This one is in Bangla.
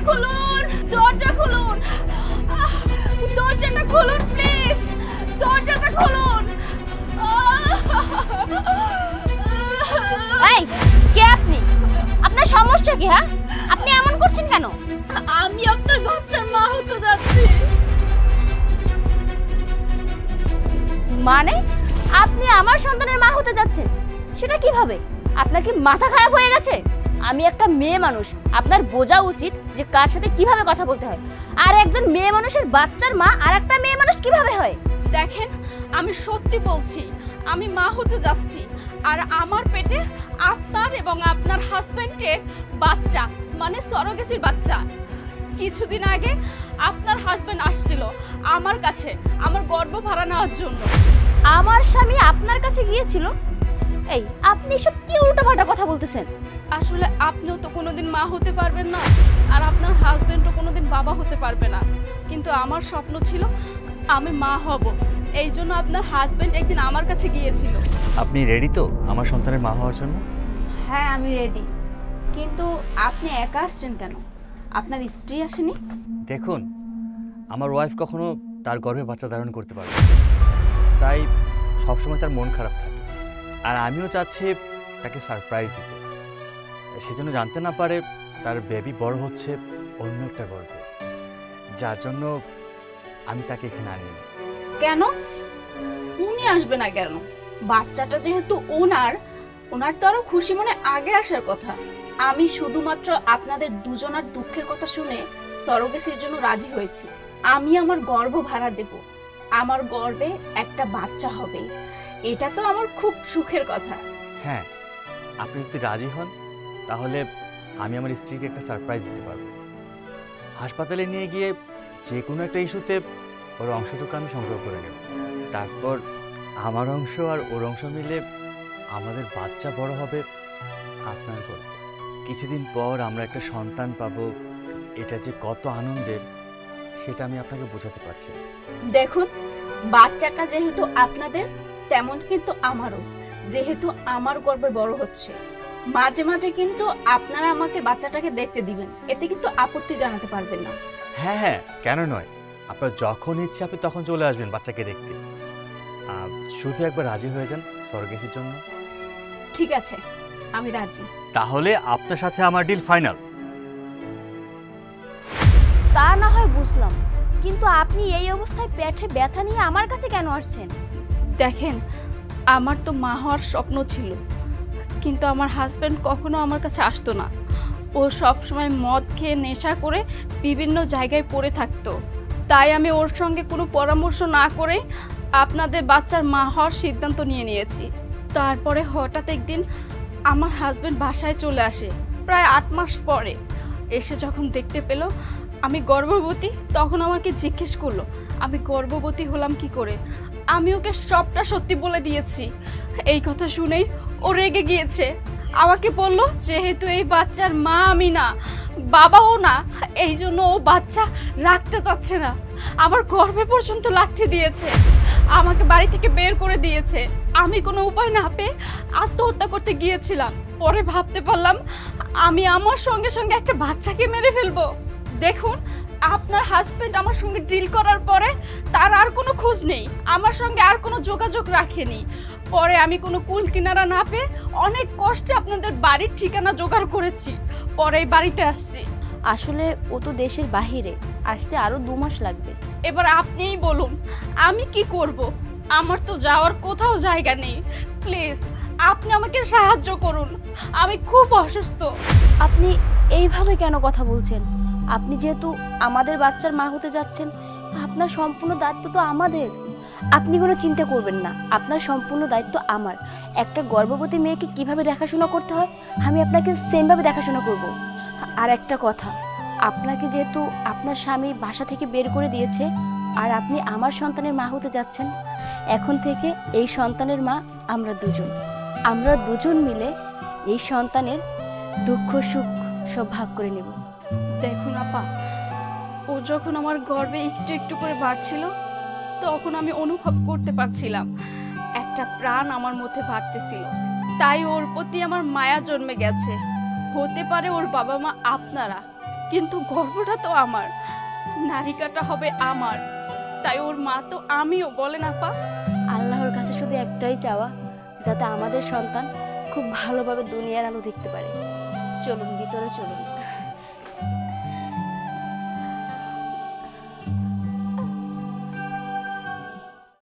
খুলুন, দরজা খুলুন, দরজাটা খুলুন প্লিজ, দরজাটা খুলুন। এই কে আপনি? আপনার সমস্যা কি? হ্যাঁ, আপনি এমন করছেন কেন? আমি আপনার বাচ্চার মা হতে যাচ্ছি। মানে আপনি আমার সন্তানের মা হতে যাচ্ছেন? সেটা কিভাবে? আপনার কি মাথা খারাপ হয়ে গেছে? আমি একটা মেয়ে মানুষ, আপনার বোঝা উচিত যে কার সাথে কিভাবে কথা বলতে হয়। আর একজন মেয়ে মানুষের বাচ্চার মা আর একটা মেয়ে মানুষ কিভাবে হয়? দেখেন, আমি সত্যি বলছি, আমি মা হতে যাচ্ছি। আর আমার পেটে আপনার এবং আপনার হাজবেন্ডের বাচ্চা, মানে সরোগেসির বাচ্চা। কিছুদিন আগে আপনার হাজবেন্ড আসছিল আমার কাছে আমার গর্ভ ভাড়া নেওয়ার জন্য। আমার স্বামী আপনার কাছে গিয়েছিল? এই আপনি সব কি উল্টাপাল্টা কথা বলতেছেন? আসলে আপনিও তো কোনোদিন মা হতে পারবেন না, আর আপনার হাজবেন্ডও কোনোদিন বাবা হতে পারবে না। কিন্তু আমার স্বপ্ন ছিল আমি মা হব, এই জন্য আপনার হাজবেন্ড একদিন আমার কাছে গিয়েছিল। আপনি রেডি তো আমার সন্তানের মা হওয়ার জন্য? হ্যাঁ আমি রেডি, কিন্তু আপনি একা আসছেন কেন? আপনার স্ত্রী আসেনি? দেখুন, আমার ওয়াইফ কখনো তার গর্ভে বাচ্চা ধারণ করতে পারে না, তাই সবসময় তার মন খারাপ থাকে। আর আমিও চাচ্ছি তাকে সারপ্রাইজ দিতে, সেজন্য জানতে না পারে তার বেবি বড় হচ্ছে অন্য একটা গর্ভে, যার জন্য আমি তাকে এখানে আনিনি। কেন উনি আসবে না কেন? বাচ্চাটা যেহেতু ওনার তো আরো খুশি মনে আগে আসার কথা। আমি শুধুমাত্র আপনাদের দুজনার দুঃখের কথা শুনে সরোগেসির জন্য রাজি হয়েছি। আমি আমার গর্ভ ভাড়া দেব, আমার গর্ভে একটা বাচ্চা হবে, এটা তো আমার খুব সুখের কথা। হ্যাঁ, আপনি যদি রাজি হন তাহলে আমি আমার স্ত্রীকে একটা সারপ্রাইজ দিতে পারবো। হাসপাতালে নিয়ে গিয়ে যে কোনো একটা ইস্যুতে ওর অংশটুকু আমি সংগ্রহ করে নেব, তারপর আমার অংশ আর ওর অংশ মিলে আমাদের বাচ্চা বড় হবে আপনার গর্ভে। কিছুদিন পর আমরা একটা সন্তান পাবো, এটা যে কত আনন্দের সেটা আমি আপনাকে বোঝাতে পারছি না। দেখুন, বাচ্চাটা যেহেতু আপনাদের, তেমন কিন্তু আমারও। যেহেতু আমার গর্ভে বড় হচ্ছে, মাঝে মাঝে কিন্তু আপনারা আমাকে বাচ্চাটাকে দেখতে দিবেন, এতে কিন্তু আপত্তি জানাতে পারবেন না। হ্যাঁ হ্যাঁ, কেন নয়, আপনার যখন ইচ্ছে আপনি তখন চলে আসবেন বাচ্চাকে দেখতে। শুধু একবার রাজি হয়ে যান সরোগেসির জন্য। ঠিক আছে, আমি রাজি। তাহলে আপনার সাথে আমার ডিল ফাইনাল। তা না হয় বুঝলাম, কিন্তু আপনি এই অবস্থায় পেটে ব্যথা নিয়ে আমার কাছে কেন আসছেন? দেখেন, আমার তো মা হওয়ার স্বপ্ন ছিল, কিন্তু আমার হাজব্যান্ড কখনো আমার কাছে আসতো না। ও সবসময় মদ খেয়ে নেশা করে বিভিন্ন জায়গায় পড়ে থাকতো। তাই আমি ওর সঙ্গে কোনো পরামর্শ না করে আপনাদের বাচ্চার মা হওয়ার সিদ্ধান্ত নিয়েছি। তারপরে হঠাৎ একদিন আমার হাজব্যান্ড বাসায় চলে আসে, প্রায় 8 মাস পরে। এসে যখন দেখতে পেল আমি গর্ভবতী, তখন আমাকে জিজ্ঞেস করলো আমি গর্ভবতী হলাম কি করে। আমি ওকে সবটা সত্যি বলে দিয়েছি। এই কথা শুনেই ও রেগে গিয়েছে, আমাকে বলল যেহেতু এই বাচ্চার মা আমি না, বাবাও না, এই জন্য ও বাচ্চা রাখতে চাচ্ছে না। আমার গর্ভে পর্যন্ত লাথি দিয়েছে, আমাকে বাড়ি থেকে বের করে দিয়েছে। আমি কোনো উপায় না পেয়ে আত্মহত্যা করতে গিয়েছিলাম। পরে ভাবতে পারলাম আমি আমার সঙ্গে সঙ্গে একটা বাচ্চাকে মেরে ফেলবো। দেখুন, আপনার হাজবেন্ড আমার সঙ্গে ডিল করার পরে তার আর কোনো খোঁজ নেই, আমার সঙ্গে আর কোনো যোগাযোগ রাখেনি। পরে আমি কোনো কুল কিনারা না পেয়ে অনেক কষ্টে আপনাদের বাড়ির ঠিকানা জোগাড় করেছি, পরে এই বাড়িতে আসছি। আসলে ও তো দেশের বাহিরে, আসতে আরো 2 মাস লাগবে। এবার আপনিই বলুন আমি কি করব? আমার তো যাওয়ার কোথাও জায়গা নেই। প্লিজ আপনি আমাকে সাহায্য করুন, আমি খুব অসুস্থ। আপনি এইভাবে কেন কথা বলছেন? আপনি যেহেতু আমাদের বাচ্চার মা হতে যাচ্ছেন, আপনার সম্পূর্ণ দায়িত্ব তো আমাদের। আপনি কোনো চিন্তা করবেন না, আপনার সম্পূর্ণ দায়িত্ব আমার। একটা গর্ভবতী মেয়েকে কিভাবে দেখাশোনা করতে হয় আমি আপনাকে সেমভাবে দেখাশোনা করব। আর একটা কথা, আপনাকে যেহেতু আপনার স্বামী বাসা থেকে বের করে দিয়েছে আর আপনি আমার সন্তানের মা হতে যাচ্ছেন, এখন থেকে এই সন্তানের মা আমরা দুজন মিলে এই সন্তানের দুঃখ সুখ সব ভাগ করে নেব। দেখুন আপা, ও যখন আমার গর্ভে একটু একটু করে বাড়ছিল, তখন আমি অনুভব করতে পারছিলাম একটা প্রাণ আমার মধ্যে বাড়তেছিল। তাই ওর প্রতি আমার মায়া জন্মে গেছে। হতে পারে ওর বাবা মা আপনারা, কিন্তু গর্ভটা তো আমার, নারিকাটা হবে আমার, তাই ওর মা তো আমিও, বলেন আপা? আল্লাহর কাছে শুধু একটাই চাওয়া, যাতে আমাদের সন্তান খুব ভালোভাবে দুনিয়ার আলো দেখতে পারে। চলুন ভিতরে চলুন।